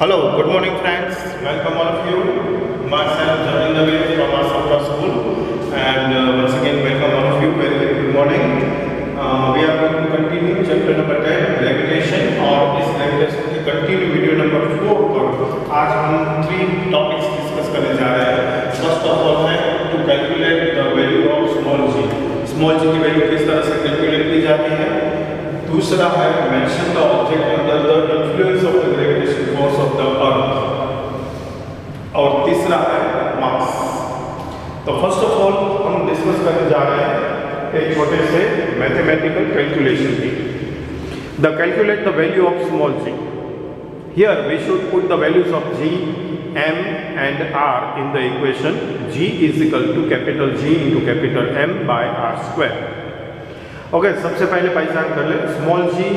Hello, good morning friends. Welcome all of you. Myself Javin Dave from Asafra School and once again welcome all of you. Very good morning. We are going to continue chapter number 10 gravitation और इस gravitation की continue video number 4 पर आज हम 3 topics discuss करने जा रहे हैं. फर्स्ट ऑफ ऑल है to calculate the value of small G. Small G की वैल्यू किस तरह से कैलकुलेट की जाती है. दूसरा है mention the object under the influence of the gravitation force of the earth और तीसरा है मास. तो फर्स्ट ऑफ ऑल हम डिस्कस करने जा रहे हैं एक छोटे से मैथमेटिकल कैलकुलेशन की. The calculate the value of small G. Here we should put the values of G, m and r in the equation. g is equal to capital G into capital M by r square. Okay सबसे पहले पहचान कर ले. Small G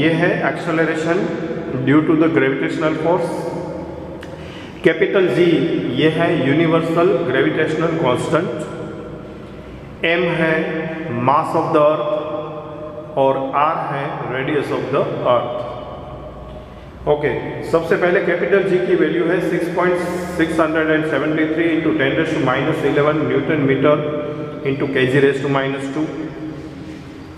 ये है acceleration due to the gravitational force. Capital G ये है universal gravitational constant. M है मास ऑफ द अर्थ और आर है radius of the earth. Okay सबसे पहले कैपिटल जी की वैल्यू है 6.673 into 10⁻11 newton metre into kg⁻².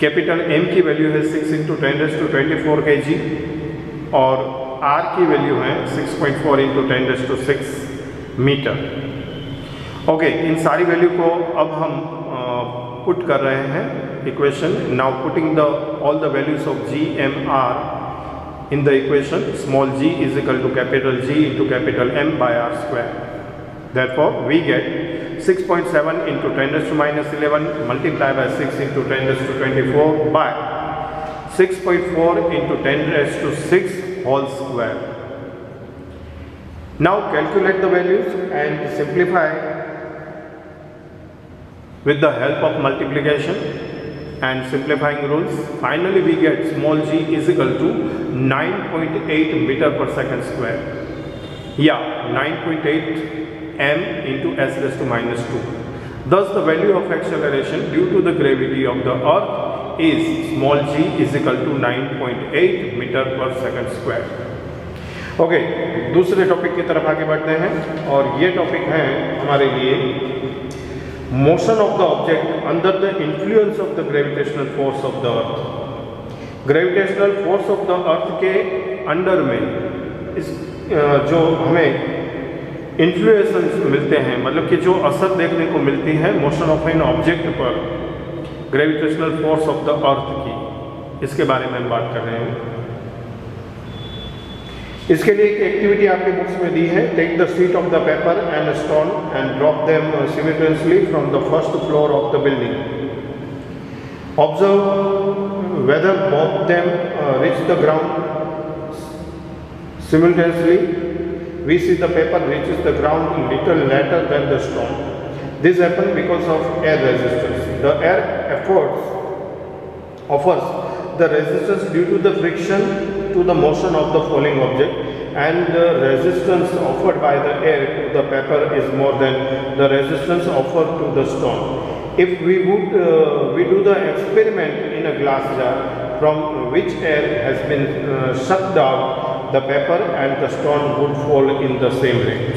Capital M की वैल्यू है 6 इंटू 10⁻24 kg और आर की वैल्यू है 6.4 इंटू 10⁻6 मीटर. ओके इन सारी वैल्यू को अब हम पुट कर रहे हैं equation. Now putting the all the values of G, M, R in the equation. Small g is equal to capital G into capital M by r square. Therefore we get 6.7 into 10⁻11 multiplied by 6 into 10⁻24 by 6.4 into 10⁻6 whole square. Now calculate the values and simplify with the help of multiplication and simplifying rules. Finally we get small g is equal to 9.8 meter per second square. Yeah, 9.8 m into s⁻². Thus the value of acceleration due to the gravity of the earth is small g is equal to 9.8 meter per second square. Okay दूसरे topic की तरफ आगे बढ़ते हैं और ये topic है हमारे लिए motion of the object under the influence of the gravitational force of the earth. Gravitational force of the अर्थ के अंडर में इस जो हमें इन्फ्लुएंस मिलते हैं, मतलब कि जो असर देखने को मिलती है मोशन ऑफ एन ऑब्जेक्ट पर ग्रेविटेशनल फोर्स ऑफ द अर्थ की, इसके बारे में हम बात कर रहे हैं. इसके लिए एक एक्टिविटी आपके बुक्स में दी है. Take the sheet of the paper and stone and drop them simultaneously from the first floor of the building. Observe whether both them reach the ground simultaneously. We see the paper reaches the ground little later than the stone. This happens because of air resistance. The air offers the resistance due to the friction to the motion of the falling object, and the resistance offered by the air to the paper is more than the resistance offered to the stone. If we do the experiment in a glass jar from which air has been sucked out, the paper and the stone would fall in the same rate.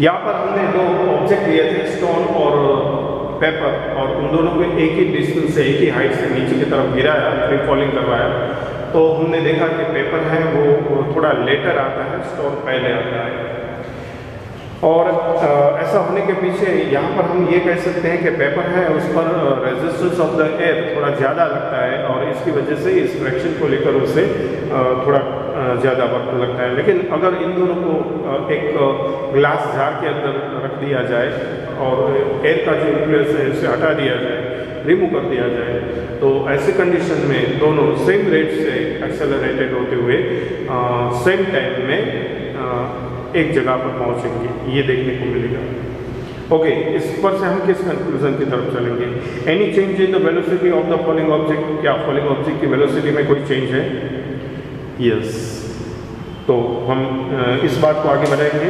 यहाँ पर हमने दो object लिए थे, stone और paper, और उन दोनों को एक ही डिस्टेंस से, एक ही हाइट से नीचे की तरफ गिराया, फ्री फॉलिंग करवाया. तो हमने देखा कि पेपर है वो थोड़ा लेटर आता है, स्टोन पहले आता है. और ऐसा होने के पीछे यहाँ पर हम ये कह सकते हैं कि पेपर है उस पर रेजिस्टेंस ऑफ द एयर थोड़ा ज़्यादा लगता है और इसकी वजह से इस फ्रैक्शन को लेकर उसे थोड़ा ज़्यादा वक्त लगता है. लेकिन अगर इन दोनों को एक ग्लास जार के अंदर रख दिया जाए और एयर का जो इन्फ्लुएंस है उसे हटा दिया जाए, रिमूव कर दिया जाए, तो ऐसे कंडीशन में दोनों सेम रेट से एक्सेलरेटेड होते हुए सेम टाइम में एक जगह पर पहुंचेंगे, ये देखने को मिलेगा. ओके इस पर से हम किस कंक्लूजन की तरफ चलेंगे. Any change in the velocity of the falling object. क्या फॉलिंग ऑब्जेक्ट की वेलोसिटी में कोई चेंज है? यस. तो हम इस बात को आगे बढ़ाएंगे.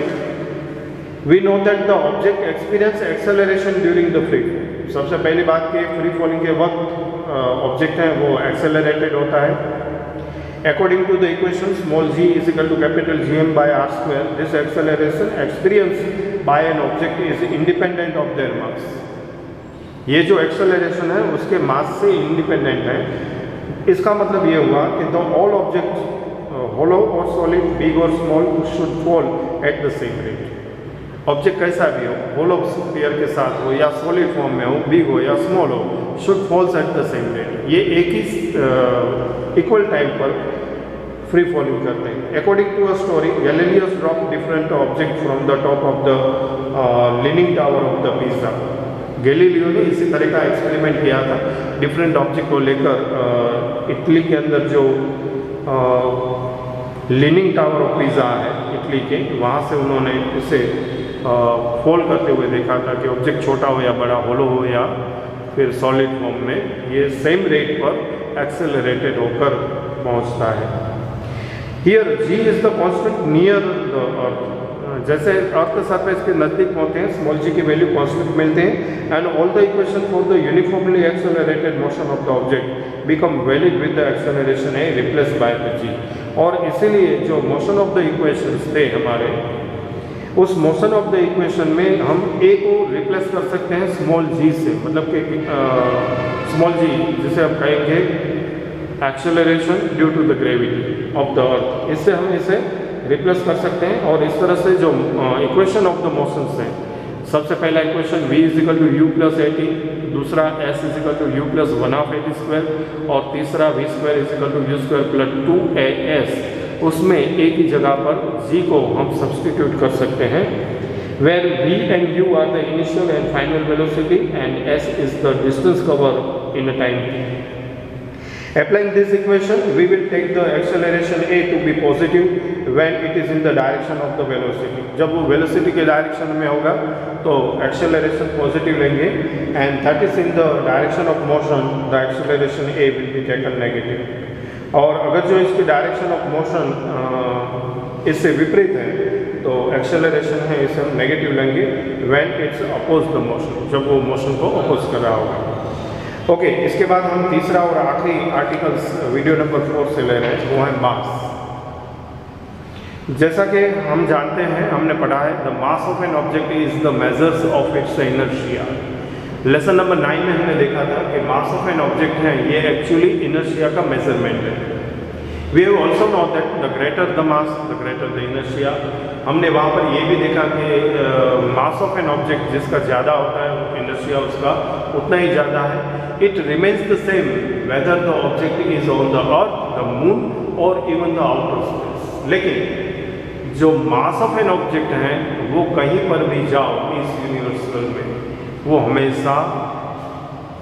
We know that the object experience acceleration during the free. सबसे पहली बात कि फ्री फॉलिंग के वक्त ऑब्जेक्ट है वो एक्सेलरेटेड होता है. According to the equation small g is equal to capital Gm by r square, this acceleration experienced by an object is independent of their mass. ये जो एक्सेलरेशन है उसके मास से इंडिपेंडेंट है। इसका मतलब ये हुआ कि द ऑल ऑब्जेक्ट होलो और सॉलिड बिग और small should fall eight the same rate. Object कैसा भी हो, होलो स्फीयर के साथ हो या सॉलिड फॉर्म में हो, बिग हो या स्मॉल हो, should falls at the same rate. ये एक ही इक्वल टाइम पर फ्री फॉलिंग करते हैं। According to a story Galileo drop different object from the top of the leaning tower of the Pisa. Galileo ने इसी तरह का एक्सपेरिमेंट किया था, डिफरेंट ऑब्जेक्ट को लेकर इटली के अंदर जो लीनिंग टावर ऑफ पिज़ा है इटली के, वहाँ से उन्होंने इसे फॉल करते हुए देखा था कि ऑब्जेक्ट छोटा हो या बड़ा, होलो हो या फिर सॉलिड फॉर्म में, ये सेम रेट पर एक्सेलरेटेड होकर पहुँचता है। Here G is the constant near the earth. जैसे अर्थ सरफेस के नज़दीक होते हैं स्मॉल जी की वैल्यू कांस्टेंट मिलते हैं and all the equation for the uniformly accelerated motion of the object become valid with the acceleration A replace by the G. और इसीलिए जो मोशन ऑफ द इक्वेशंस थे हमारे, उस मोशन ऑफ द इक्वेशन में हम ए को रिप्लेस कर सकते हैं स्मॉल जी से, मतलब कि स्मॉल जी जिसे हम कहेंगे acceleration due to the gravity of the earth, इससे हम इसे रिप्लेस कर सकते हैं। और इस तरह से जो इक्वेशन ऑफ द मोशंस हैं, सबसे पहला equation v is equal to U plus A T, दूसरा s is equal to U plus 1/2 a t square, और तीसरा v square is equal to U square plus 2as, उसमें a की जगह पर g को हम सब्सटीट्यूट कर सकते हैं, where v and u are the initial and final velocity and s is the distance covered in a time t. Applying this equation, we will take the acceleration a to be positive when it is in the direction of the velocity. जब वो velocity के direction में होगा तो acceleration positive लेंगे, and that is in the direction of motion, the acceleration a will be taken negative. और अगर जो इसकी डायरेक्शन ऑफ मोशन इससे विपरीत है तो एक्सेलरेशन है इसे हम नेगेटिव लेंगे when it's oppose the motion, जब वो मोशन को अपोज कर रहा होगा। ओके, इसके बाद हम तीसरा और आखिरी आर्टिकल्स वीडियो नंबर 4 से ले रहे हैं, वो है मास। जैसा कि हम जानते हैं, हमने पढ़ा है the mass of an object is the measures of its inertia. Lesson number 9 में हमने देखा था कि मास ऑफ एन ऑब्जेक्ट है ये एक्चुअली इनर्शिया का मेजरमेंट है। We have also know that the greater the mass the greater the inertia. हमने वहाँ पर ये भी देखा कि मास ऑफ एन ऑब्जेक्ट जिसका ज़्यादा होता है इनर्शिया उसका उतना ही ज़्यादा है। It remains the same whether the object is on the earth, the moon और इवन द आउटर स्पेस। लेकिन जो मास ऑफ एन ऑब्जेक्ट है वो कहीं पर भी जाओ इस यूनिवर्सल में वो हमेशा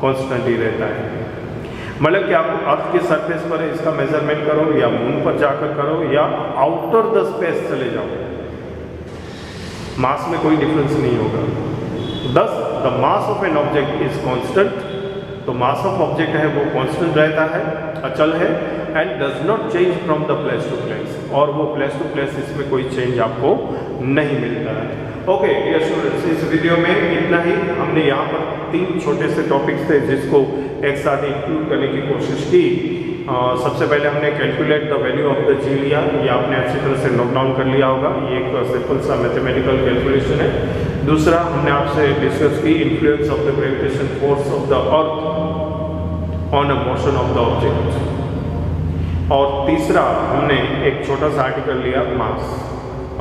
कांस्टेंट ही रहता है। मतलब कि आप अर्थ के सरफेस पर इसका मेजरमेंट करो या मून पर जाकर करो या आउटर द स्पेस चले जाओ, मास में कोई डिफरेंस नहीं होगा। दस the mass of an object is constant, तो मास ऑफ ऑब्जेक्ट है वो कांस्टेंट रहता है, अचल है, and does not change from the place to place, और वो प्लेस टू प्लेस इसमें कोई चेंज आपको नहीं मिलता है। ओके डियर स्टूडेंट्स, इस वीडियो में इतना ही। हमने यहाँ पर 3 छोटे से टॉपिक्स थे जिसको एक साथ इंक्लूड करने की कोशिश की। सबसे पहले हमने calculate the value of the G लिया, ये आपने अच्छी तरह से नोट डाउन कर लिया होगा, ये एक सिंपल सा मैथमेटिकल कैलकुलेशन है। दूसरा हमने आपसे डिस्कस की influence of the gravitation force of the earth on a motion of the object, और तीसरा हमने एक छोटा सा आर्टिकल लिया मास।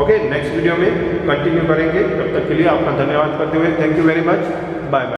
ओके, नेक्स्ट वीडियो में कंटिन्यू करेंगे, तब तक के लिए आपका धन्यवाद करते हुए thank you very much, bye bye.